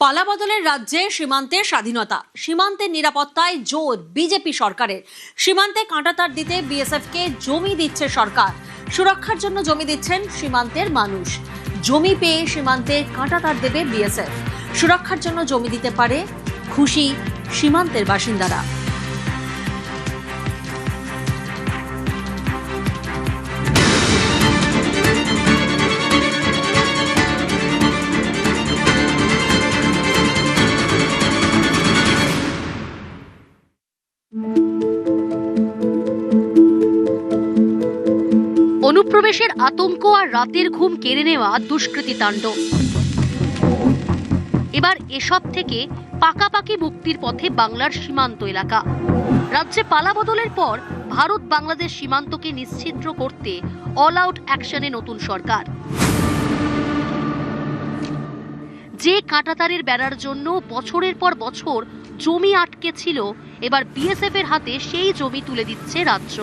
পালাবদলের রাজ্যে সীমান্তের স্বাধীনতা, সীমান্তের নিরাপত্তায় জোর বিজেপি সরকারের। সীমান্তে কাঁটাতার দিতে বিএসএফকে জমি দিচ্ছে সরকার, সুরক্ষার জন্য জমি দিচ্ছেন সীমান্তের মানুষ। জমি পেয়ে সীমান্তে কাঁটাতার দেবে বিএসএফ, সুরক্ষার জন্য জমি দিতে পারে, খুশি সীমান্তের বাসিন্দারা। অনুপ্রবেশের আতঙ্ক আর রাতের ঘুম কেড়ে নেওয়া দুষ্কৃতী তাণ্ডব। এবার এসব থেকে পাকাপাকি মুক্তির পথে বাংলার সীমান্ত এলাকা। রাজ্যে পালাবদলের পর ভারত বাংলাদেশ সীমান্তকে নিশ্ছিদ্র করতে অল আউট অ্যাকশনে নতুন সরকার। যে কাঁটাতারের বেড়ার জন্য বছরের পর বছর জমি আটকে ছিল, এবার বিএসএফ এর হাতে সেই জমি তুলে দিচ্ছে রাজ্য।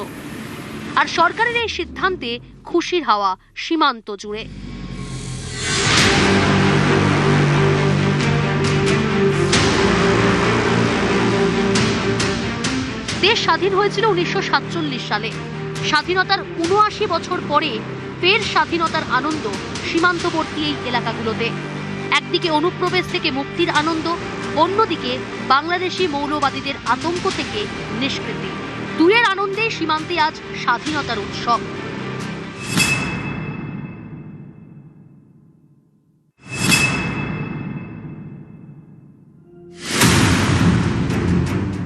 আর সরকারের এই সিদ্ধান্তে খুশির হাওয়া সীমান্ত জুড়ে। দেশ স্বাধীন হয়েছিল 1947 সালে। স্বাধীনতার ৭৯ বছর পরে ফের স্বাধীনতার আনন্দ সীমান্তবর্তী এই এলাকাগুলোতে। একদিকে অনুপ্রবেশ থেকে মুক্তির আনন্দ, অন্যদিকে বাংলাদেশি মৌলবাদীদের আতঙ্ক থেকে নিষ্কৃতি। দুয়ের আনন্দে সীমান্তে আজ স্বাধীনতার উৎসব।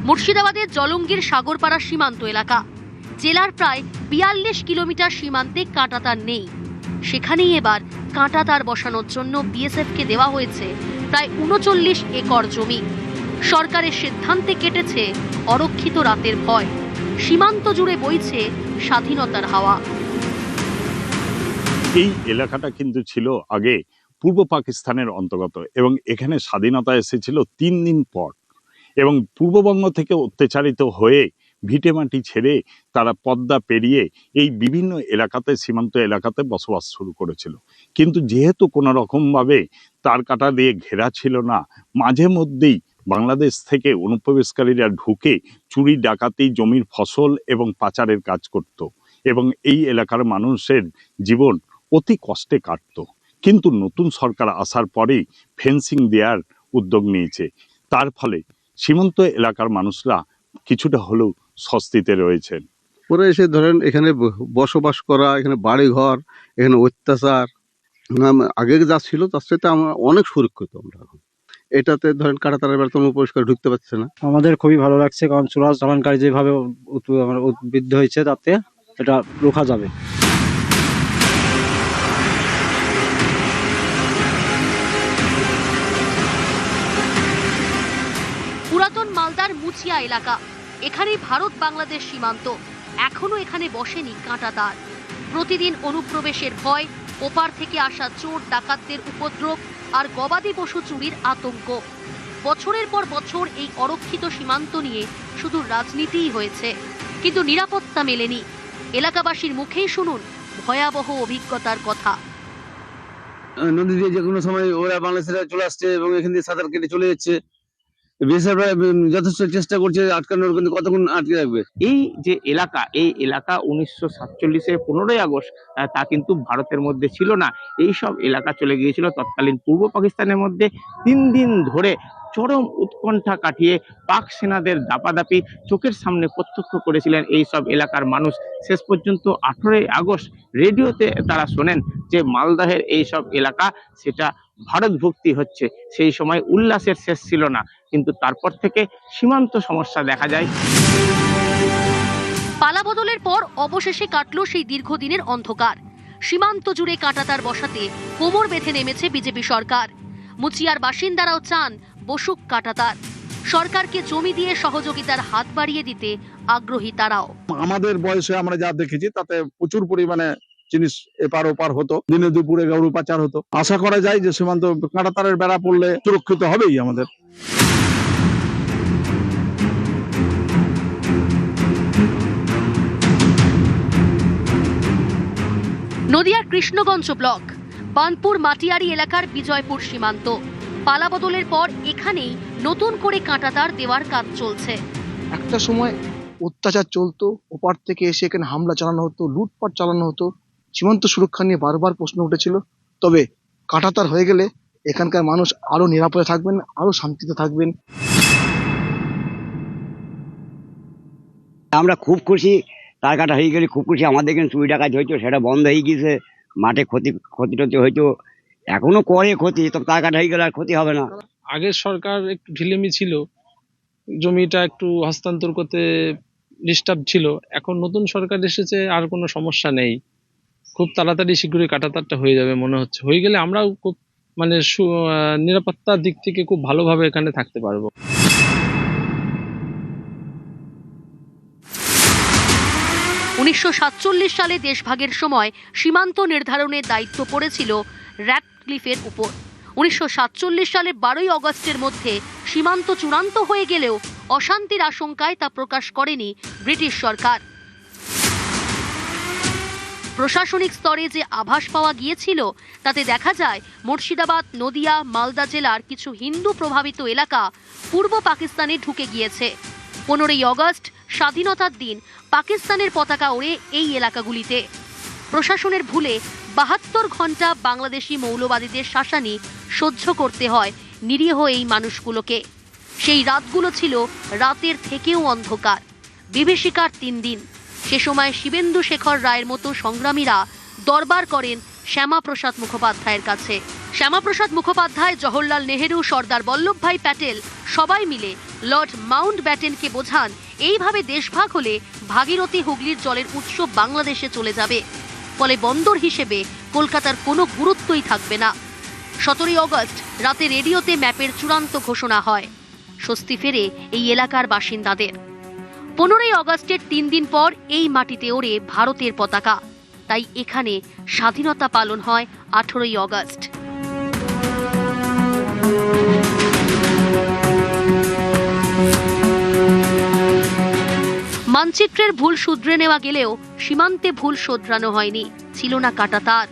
মুর্শিদাবাদের জলঙ্গির সাগরপাড়া সীমান্ত এলাকা। জেলার প্রায় ৪২ কিলোমিটার সীমান্তে কাঁটাতার নেই। সেখানেই এবার কাঁটাতার বসানোর জন্য বিএসএফকে দেওয়া হয়েছে প্রায় ৩৯ একর জমি। সরকারের সিদ্ধান্তে কেটেছে অরক্ষিত রাতের ভয়। সীমান্ত জুড়ে বইছে স্বাধীনতার হাওয়া। এই এলাকাটা কিন্তু ছিল আগে পূর্ব পাকিস্তানের অন্তর্গত এবং এখানে স্বাধীনতা এসেছিল ৩ দিন পর। এবং পূর্ববঙ্গ থেকে অত্যাচারিত হয়ে ভিটেমাটি ছেড়ে তারা পদ্মা পেরিয়ে এই বিভিন্ন এলাকাতে, সীমান্ত এলাকাতে বসবাস শুরু করেছিল। কিন্তু যেহেতু কোনো রকমভাবে তার কাটা দিয়ে ঘেরা ছিল না, মাঝে মধ্যেই বাংলাদেশ থেকে অনুপ্রবেশকারীরা ঢুকে চুরি ডাকাতি, জমির ফসল এবং পাচারের কাজ করত এবং এই এলাকার মানুষের জীবন অতি কষ্টে কাটত। কিন্তু নতুন সরকার আসার পরেই ফেন্সিং দেওয়ার উদ্যোগ নিয়েছে। তার ফলে সীমান্ত এলাকার মানুষরা কিছুটা হলেও স্বস্তিতে রয়েছেন। পরে এসে ধরেন এখানে বসবাস করা, এখানে বাড়ি ঘর, এখানে অত্যাচার আগে যা ছিল তার সাথে আমরা অনেক সুরক্ষিত। আমরা এখন এটাতে ধরেন কাঁটাতারের বেড়া তেমন পরিষ্কার ঢুকতে পারছে না। আমাদের খুবই ভালো লাগছে, কারণ চোরাস চালানকারী যেভাবে উদ্বুদ্ধ হয়েছে তাতে এটা রোখা যাবে। পুরাতন মালদার মুচিয়া এলাকা, এখানেই ভারত বাংলাদেশ সীমান্ত। এখনো এখানে বসেনি কাঁটাতার। প্রতিদিন অনুপ্রবেশের ভয়, ওপার থেকে আসা চোর ডাকাতদের উপদ্রব আর গবাদি পশু চুরির আতঙ্ক। বছরের পর বছর এই অরক্ষিত সীমান্ত নিয়ে শুধু রাজনীতিই হয়েছে, কিন্তু নিরাপত্তা মেলেনি। এলাকাবাসীর মুখেই শুনুন ভয়াবহ অভিজ্ঞতার কথা। নদী দিয়ে যে কোনো সময় ওরা বাংলাদেশিরা চলে আসছে এবং এখান দিয়ে সাঁতার কেটে চলে যাচ্ছে। বিএসএফরা যথেষ্ট চেষ্টা করছে আটকানোর, কিন্তু কতক্ষণ আটকে রাখবে? এই যে এলাকা, এই এলাকা 1947-এ 15ই আগস্ট তা কিন্তু ভারতের মধ্যে ছিল না। এই সব এলাকা চলে গিয়েছিল তৎকালীন পূর্ব পাকিস্তানের মধ্যে। ৩ দিন ধরে চরম উৎকণ্ঠা কাটিয়ে পাক সেনাদের দাপাদাপি চোখের সামনে প্রত্যক্ষ করেছিলেন এই সব এলাকার মানুষ। শেষ পর্যন্ত 18ই আগস্ট রেডিওতে তারা শোনেন যে মালদহের এই সব এলাকা সেটা ভারতভুক্তি হচ্ছে। সেই সময় উল্লাসের শেষ ছিল না, কিন্তু তারপর থেকে সীমান্ত সমস্যা দেখা যায়। পালাবদলের পর অবশেষে কাটল সেই দীর্ঘদিনের অন্ধকার। সীমান্ত জুড়ে কাঁটাতার বসাতে কোমর বেঁধে নেমেছে বিজেপি সরকার। মুচিয়ার বাসিন্দারাও চান বসুক কাঁটাতার। সরকারকে জমি দিয়ে সহযোগিতার হাত বাড়িয়ে দিতে আগ্রহী তারাও। আমাদের বয়সে আমরা যা দেখেছি তাতে প্রচুর পরিমাণে জিনিস এপার ওপার হতো, দিনে দুপুরে গরু পাচার হতো। আশা করা যায় যে সীমান্ত কাঁটাতারের বেড়া পড়লে সুরক্ষিত হবেই আমাদের। নদিয়ার কৃষ্ণগঞ্জ ব্লক বানপুর মাটিয়ারি এলাকার বিজয়পুর সীমান্ত। পালাবদলের পর এখানেই নতুন করে কাঁটাতার দেওয়ার কাজ চলছে। একটা সময় অত্যাচার চলতো, ওপার থেকে এসে এখানে হামলা চালানো হতো, লুটপাট চালানো হতো, সীমান্ত সুরক্ষা নিয়ে বারবার প্রশ্ন উঠেছিল। তবে কাঁটাতার হয়ে গেলে এখানকার মানুষ আরো নিরাপদে থাকবেন, আরো শান্তিতে থাকবেন। আমরা খুব খুশি, তার কাটা হয়ে গেলে খুব খুশি। আমাদের এখানে চুরি ডাকাতি হইতো, সেটা বন্ধ হয়ে গিয়েছে। মাঠে ক্ষতি টতি হইতো, এখনো করে ক্ষতি, তবে তার কাটা হয়ে গেলে আর ক্ষতি হবে না। আগের সরকার একটু ঢিলেমি ছিল, জমিটা একটু হস্তান্তর করতে ডিস্টার্ব ছিল। এখন নতুন সরকার এসেছে, আর কোনো সমস্যা নেই, খুব তাড়াতাড়ি শীঘ্রই কাঁটাতারটা হয়ে যাবে মনে হচ্ছে। হয়ে গেলে আমরাও খুব মানে নিরাপত্তার দিক থেকে খুব ভালোভাবে এখানে থাকতে পারবো। উনিশশো 1947 সালে দেশভাগের সময় সীমান্ত নির্ধারণের দায়িত্ব পড়েছিল র্যাডক্লিফের উপর। 1947 সালের 12ই অগস্টের মধ্যে সীমান্ত চূড়ান্ত হয়ে গেলেও অশান্তির আশঙ্কায় তা প্রকাশ করেনি ব্রিটিশ সরকার। প্রশাসনিক স্তরে যে আভাস পাওয়া গিয়েছিল তাতে দেখা যায় মুর্শিদাবাদ, নদিয়া, মালদা জেলার কিছু হিন্দু প্রভাবিত এলাকা পূর্ব পাকিস্তানে ঢুকে গিয়েছে। 15ই অগস্ট স্বাধীনতার দিন পাকিস্তানের পতাকা ওড়ে এই এলাকাগুলিতে। প্রশাসনের ভুলে 72 ঘন্টা বাংলাদেশি মৌলবাদীদের শাসানি সহ্য করতে হয় নিরীহ এই মানুষগুলোকে। সেই রাতগুলো ছিল রাতের থেকেও অন্ধকার, বিভীষিকার 3 দিন। সে সময় শিবেন্দু শেখর রায়ের মতো সংগ্রামীরা দরবার করেন শ্যামাপ্রসাদ মুখোপাধ্যায়ের কাছে। শ্যামাপ্রসাদ মুখোপাধ্যায়, জওহরলাল নেহেরু, সর্দার বল্লভভাই প্যাটেল সবাই মিলে লর্ড মাউন্ট ব্যাটেনকে বোঝান এইভাবে দেশভাগ হলে ভাগীরথী হুগলির জলের উৎস বাংলাদেশে চলে যাবে, ফলে বন্দর হিসেবে কলকাতার কোনো গুরুত্বই থাকবে না। 17ই অগস্ট রাতে রেডিওতে ম্যাপের চূড়ান্ত ঘোষণা হয়। স্বস্তি ফেরে এই এলাকার বাসিন্দাদের। 15ই অগস্টের 3 দিন পর এই মাটিতে ওড়ে ভারতের পতাকা। তাই এখানে স্বাধীনতা পালন হয় 18ই অগস্ট। মানচিত্রের ভুল শুধরে নেওয়া গেলেও সীমান্তে ভুল শোধরানো হয়নি, ছিল না কাঁটাতার।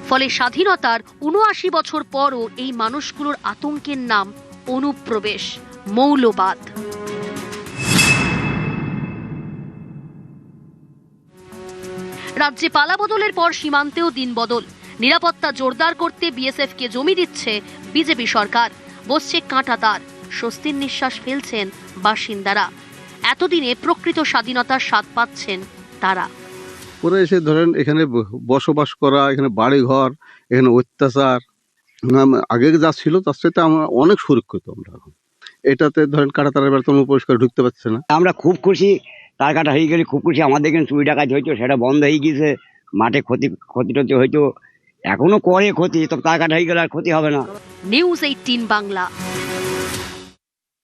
ফলে স্বাধীনতার 79 বছর পরও এই মানুষগুলোর আতঙ্কের নাম অনুপ্রবেশ, মৌলবাদ। রাজ্যে পালাবদলের পর সীমান্তেও দিন বদল। নিরাপত্তা জোরদার করতে বিএসএফকে জমি দিচ্ছে বিজেপি সরকার, বসছে কাঁটাতার। স্বস্তির নিঃশ্বাস ফেলছেন বাসিন্দারা। এতদিনে প্রকৃত স্বাধীনতার স্বাদ পাচ্ছেন তারা। পরে এসে ধরেন এখানে বসবাস করা, এখানে বাড়ি ঘর, এখানে অত্যাচার, আগে যা ছিল তার সাথে আমরা অনেক সুরক্ষিত। আমরা এখন এটাতে ধরেন কাঁটাতারের বেলা তেমন পরিষ্কার ঢুকতে পারছে না। আমরা খুব খুশি, তার কাটা হয়ে গেলে খুব খুশি। আমাদের এখানে চুরি ডাকাতি হইতো, সেটা বন্ধ হয়ে গিয়েছে। মাঠে ক্ষতি টতি হইতো, এখনো করে ক্ষতি, তবে তার কাটা হয়ে গেলে আর ক্ষতি হবে না। নিউজ 18 বাংলা।